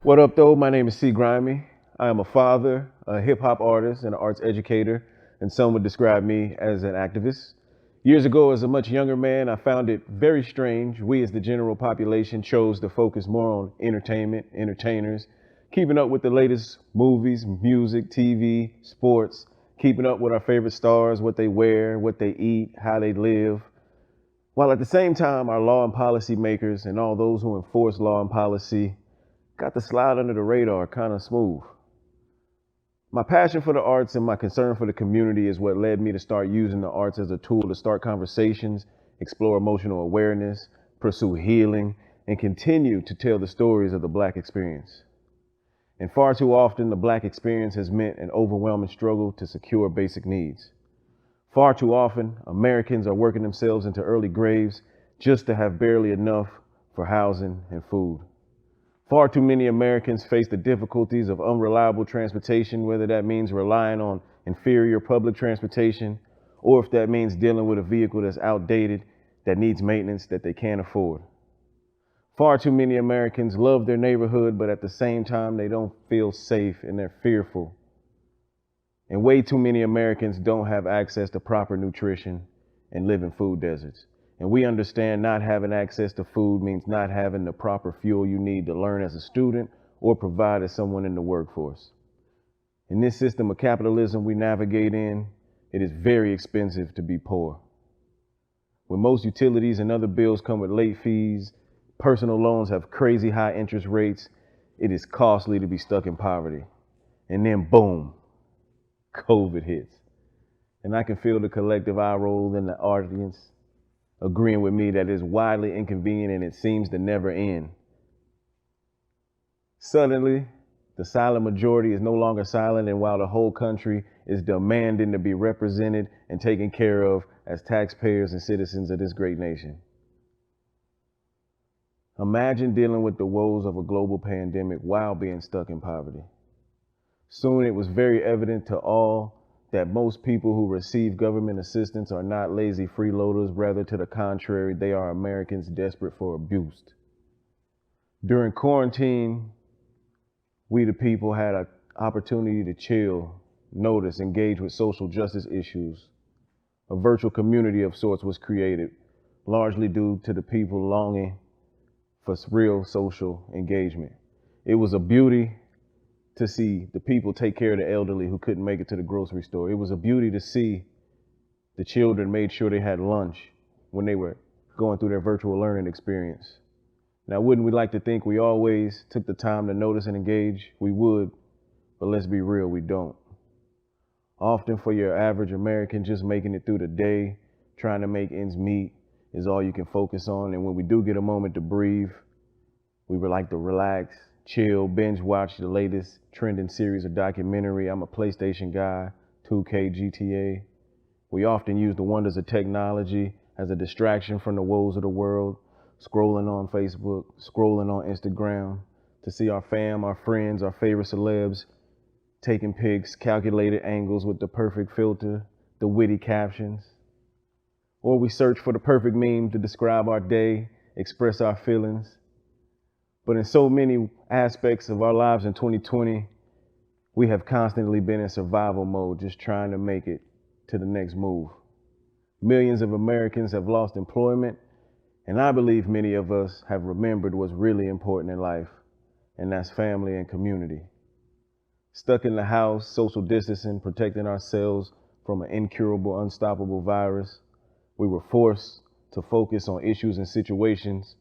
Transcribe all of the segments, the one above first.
What up, though? My name is C-Grimey. I am a father, a hip hop artist, and an arts educator, and some would describe me as an activist. Years ago, as a much younger man, I found it very strange we as the general population chose to focus more on entertainment, entertainers, keeping up with the latest movies, music, TV, sports, keeping up with our favorite stars, what they wear, what they eat, how they live. While at the same time, our law and policy makers and all those who enforce law and policy got to slide under the radar kind of smooth. My passion for the arts and my concern for the community is what led me to start using the arts as a tool to start conversations, explore emotional awareness, pursue healing, and continue to tell the stories of the Black experience. And far too often, the Black experience has meant an overwhelming struggle to secure basic needs. Far too often, Americans are working themselves into early graves just to have barely enough for housing and food. Far too many Americans face the difficulties of unreliable transportation, whether that means relying on inferior public transportation, or if that means dealing with a vehicle that's outdated, that needs maintenance that they can't afford. Far too many Americans love their neighborhood, but at the same time, they don't feel safe and they're fearful. And way too many Americans don't have access to proper nutrition and live in food deserts. And we understand not having access to food means not having the proper fuel you need to learn as a student or provide as someone in the workforce. In this system of capitalism we navigate in, it is very expensive to be poor. When most utilities and other bills come with late fees, personal loans have crazy high interest rates, it is costly to be stuck in poverty. And then boom, COVID hits. And I can feel the collective eye roll in the audience agreeing with me that it's widely inconvenient and it seems to never end. Suddenly, the silent majority is no longer silent, and while the whole country is demanding to be represented and taken care of as taxpayers and citizens of this great nation. Imagine dealing with the woes of a global pandemic while being stuck in poverty. Soon it was very evident to all that most people who receive government assistance are not lazy freeloaders, rather to the contrary, they are Americans desperate for abuse. During quarantine, we the people had an opportunity to chill, notice, engage with social justice issues. A virtual community of sorts was created, largely due to the people longing for real social engagement. It was a beauty to see the people take care of the elderly who couldn't make it to the grocery store. It was a beauty to see the children made sure they had lunch when they were going through their virtual learning experience. Now, wouldn't we like to think we always took the time to notice and engage? We would, but let's be real, we don't. Often for your average American, just making it through the day, trying to make ends meet is all you can focus on. And when we do get a moment to breathe, we would like to relax, chill, binge watch the latest trending series or documentary. I'm a PlayStation guy, 2K, GTA. We often use the wonders of technology as a distraction from the woes of the world, scrolling on Facebook, scrolling on Instagram to see our fam, our friends, our favorite celebs taking pics, calculated angles with the perfect filter, the witty captions. Or we search for the perfect meme to describe our day, express our feelings. But in so many aspects of our lives in 2020, we have constantly been in survival mode, just trying to make it to the next move. Millions of Americans have lost employment, and I believe many of us have remembered what's really important in life, and that's family and community. Stuck in the house, social distancing, protecting ourselves from an incurable, unstoppable virus, we were forced to focus on issues and situations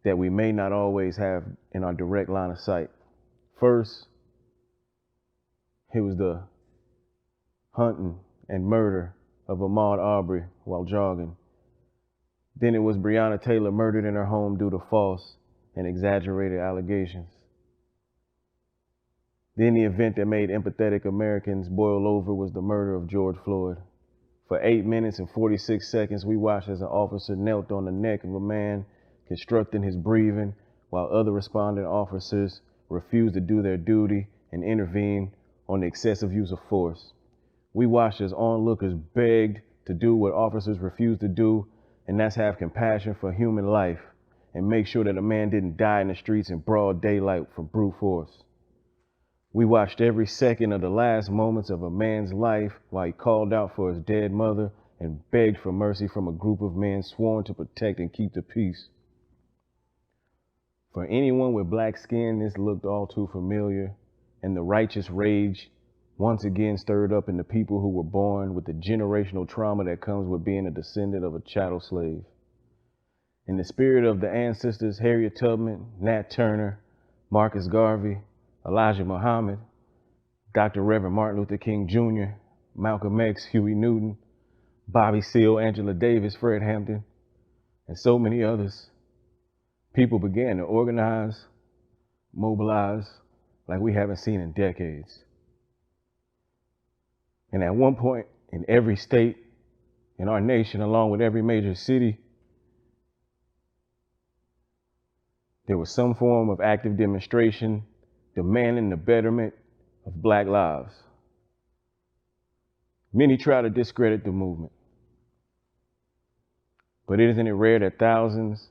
that we may not always have in our direct line of sight. First, it was the hunting and murder of Ahmaud Arbery while jogging. Then it was Breonna Taylor murdered in her home due to false and exaggerated allegations. Then the event that made empathetic Americans boil over was the murder of George Floyd. For 8 minutes and 46 seconds, we watched as an officer knelt on the neck of a man constructing his breathing, while other responding officers refused to do their duty and intervene on the excessive use of force. We watched as onlookers begged to do what officers refused to do, and that's have compassion for human life and make sure that a man didn't die in the streets in broad daylight from brute force. We watched every second of the last moments of a man's life while he called out for his dead mother and begged for mercy from a group of men sworn to protect and keep the peace. For anyone with black skin, this looked all too familiar, and the righteous rage once again stirred up in the people who were born with the generational trauma that comes with being a descendant of a chattel slave. In the spirit of the ancestors Harriet Tubman, Nat Turner, Marcus Garvey, Elijah Muhammad, Dr. Reverend Martin Luther King Jr., Malcolm X, Huey Newton, Bobby Seale, Angela Davis, Fred Hampton, and so many others, people began to organize, mobilize like we haven't seen in decades. And at one point in every state in our nation, along with every major city, there was some form of active demonstration demanding the betterment of black lives. Many try to discredit the movement, but isn't it rare that thousands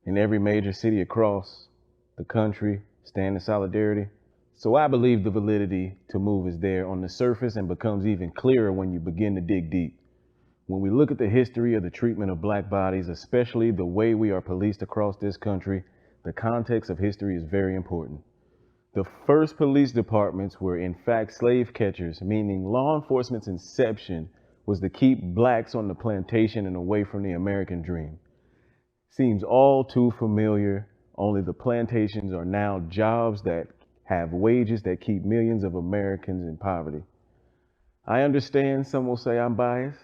in every major city across the country stand in solidarity? So I believe the validity to move is there on the surface and becomes even clearer when you begin to dig deep. When we look at the history of the treatment of black bodies, especially the way we are policed across this country, the context of history is very important. The first police departments were in fact slave catchers, meaning law enforcement's inception was to keep blacks on the plantation and away from the American dream. Seems all too familiar, only the plantations are now jobs that have wages that keep millions of Americans in poverty. I understand some will say I'm biased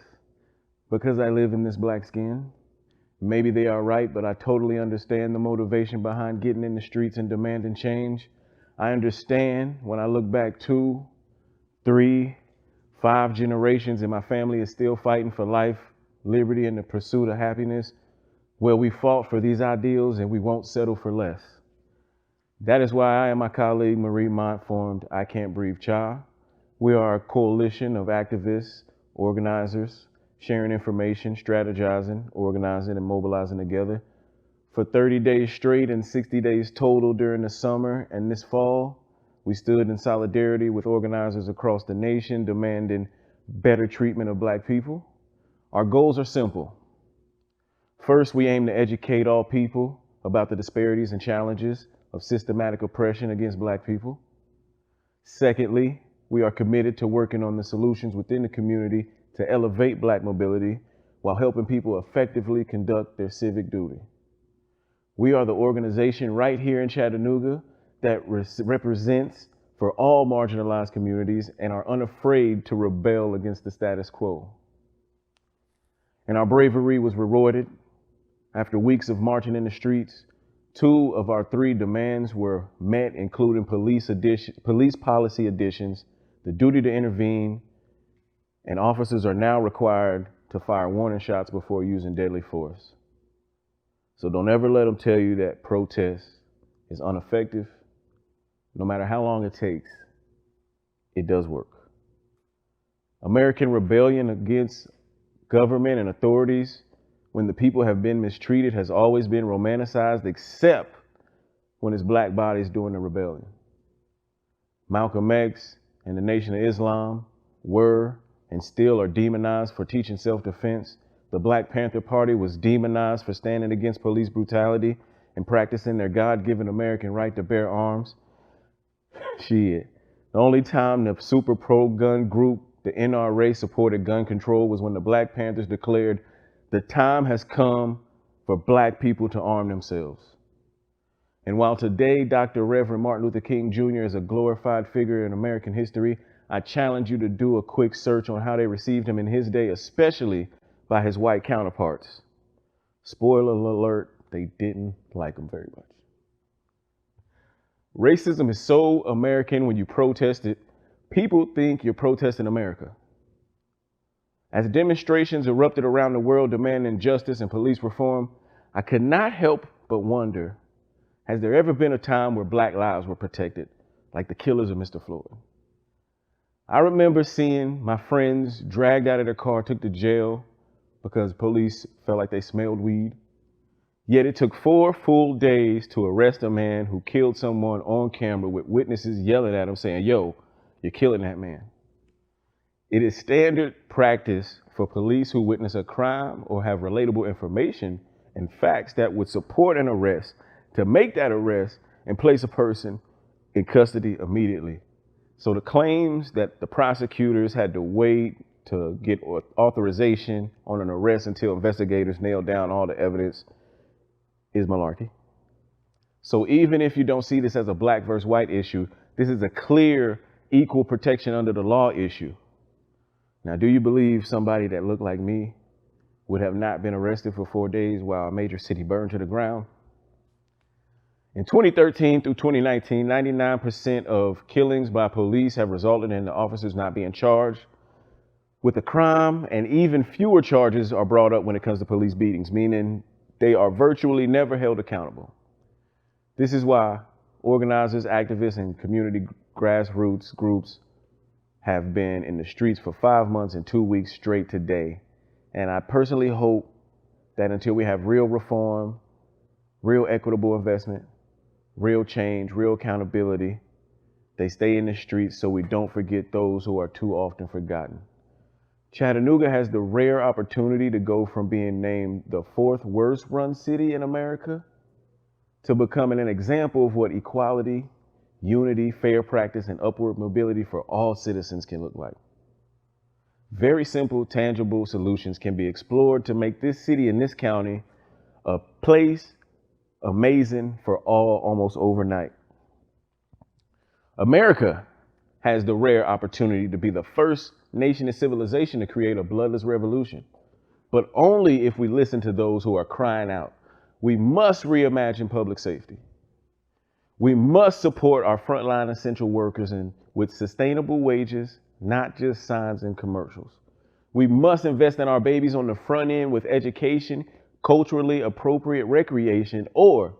because I live in this black skin. Maybe they are right, but I totally understand the motivation behind getting in the streets and demanding change. I understand when I look back 2, 3, 5 generations and my family is still fighting for life, liberty, and the pursuit of happiness. Well, we fought for these ideals and we won't settle for less. That is why I and my colleague Marie Mont formed I Can't Breathe Cha. We are a coalition of activists, organizers, sharing information, strategizing, organizing, and mobilizing together for 30 days straight and 60 days total during the summer and this fall. We stood in solidarity with organizers across the nation demanding better treatment of black people. Our goals are simple. First, we aim to educate all people about the disparities and challenges of systematic oppression against black people. Secondly, we are committed to working on the solutions within the community to elevate black mobility while helping people effectively conduct their civic duty. We are the organization right here in Chattanooga that represents for all marginalized communities and are unafraid to rebel against the status quo. And our bravery was rewarded. After weeks of marching in the streets, 2 of our 3 demands were met, including police policy additions, the duty to intervene, and officers are now required to fire warning shots before using deadly force. So don't ever let them tell you that protest is ineffective. No matter how long it takes, it does work. American rebellion against government and authorities when the people have been mistreated has always been romanticized, except when it's black bodies doing the rebellion. Malcolm X and the Nation of Islam were and still are demonized for teaching self-defense. The Black Panther Party was demonized for standing against police brutality and practicing their God-given American right to bear arms. Shit. The only time the super pro-gun group, the NRA, supported gun control was when the Black Panthers declared the time has come for black people to arm themselves. And while today Dr. Reverend Martin Luther King Jr. is a glorified figure in American history, I challenge you to do a quick search on how they received him in his day, especially by his white counterparts. Spoiler alert, they didn't like him very much. Racism is so American when you protest it, people think you're protesting America. As demonstrations erupted around the world demanding justice and police reform, I could not help but wonder, has there ever been a time where black lives were protected, like the killers of Mr. Floyd? I remember seeing my friends dragged out of their car, took to jail because police felt like they smelled weed. Yet it took 4 full days to arrest a man who killed someone on camera with witnesses yelling at him saying, "Yo, you're killing that man." It is standard practice for police who witness a crime or have relatable information and facts that would support an arrest to make that arrest and place a person in custody immediately. So the claims that the prosecutors had to wait to get authorization on an arrest until investigators nailed down all the evidence is malarkey. So even if you don't see this as a black versus white issue, this is a clear equal protection under the law issue. Now, do you believe somebody that looked like me would have not been arrested for 4 days while a major city burned to the ground? In 2013 through 2019, 99% of killings by police have resulted in the officers not being charged with a crime, and even fewer charges are brought up when it comes to police beatings, meaning they are virtually never held accountable. This is why organizers, activists, and community grassroots groups have been in the streets for 5 months and 2 weeks straight today. And I personally hope that until we have real reform, real equitable investment, real change, real accountability, they stay in the streets so we don't forget those who are too often forgotten. Chattanooga has the rare opportunity to go from being named the 4th worst run city in America to becoming an example of what equality, unity, fair practice, and upward mobility for all citizens can look like. Very simple, tangible solutions can be explored to make this city and this county a place amazing for all almost overnight. America has the rare opportunity to be the first nation in civilization to create a bloodless revolution, but only if we listen to those who are crying out. We must reimagine public safety. We must support our frontline essential workers with sustainable wages, not just signs and commercials. We must invest in our babies on the front end with education, culturally appropriate recreation, or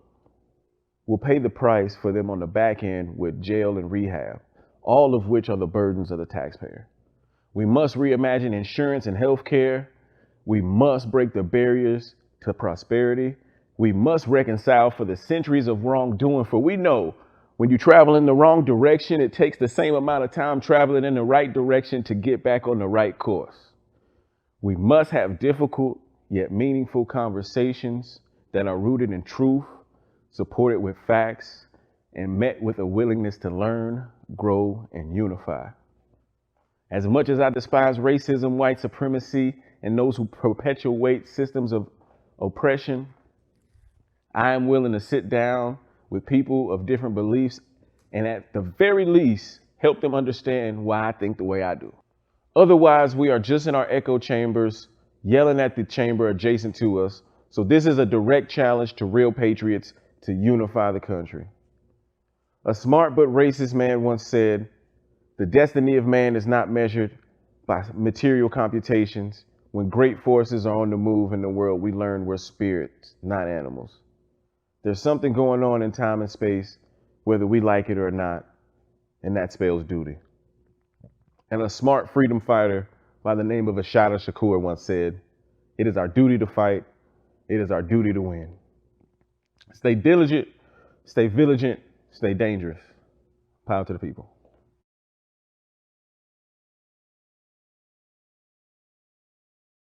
we'll pay the price for them on the back end with jail and rehab, all of which are the burdens of the taxpayer. We must reimagine insurance and healthcare. We must break the barriers to prosperity. We must reconcile for the centuries of wrongdoing, for we know when you travel in the wrong direction, it takes the same amount of time traveling in the right direction to get back on the right course. We must have difficult yet meaningful conversations that are rooted in truth, supported with facts, and met with a willingness to learn, grow, and unify. As much as I despise racism, white supremacy, and those who perpetuate systems of oppression, I am willing to sit down with people of different beliefs and at the very least, help them understand why I think the way I do. Otherwise, we are just in our echo chambers, yelling at the chamber adjacent to us. So this is a direct challenge to real patriots to unify the country. A smart but racist man once said, "The destiny of man is not measured by material computations. When great forces are on the move in the world, we learn we're spirits, not animals." There's something going on in time and space, whether we like it or not, and that spells duty. And a smart freedom fighter by the name of Ashada Shakur once said, "It is our duty to fight. It is our duty to win." Stay diligent, stay vigilant, stay dangerous. Power to the people.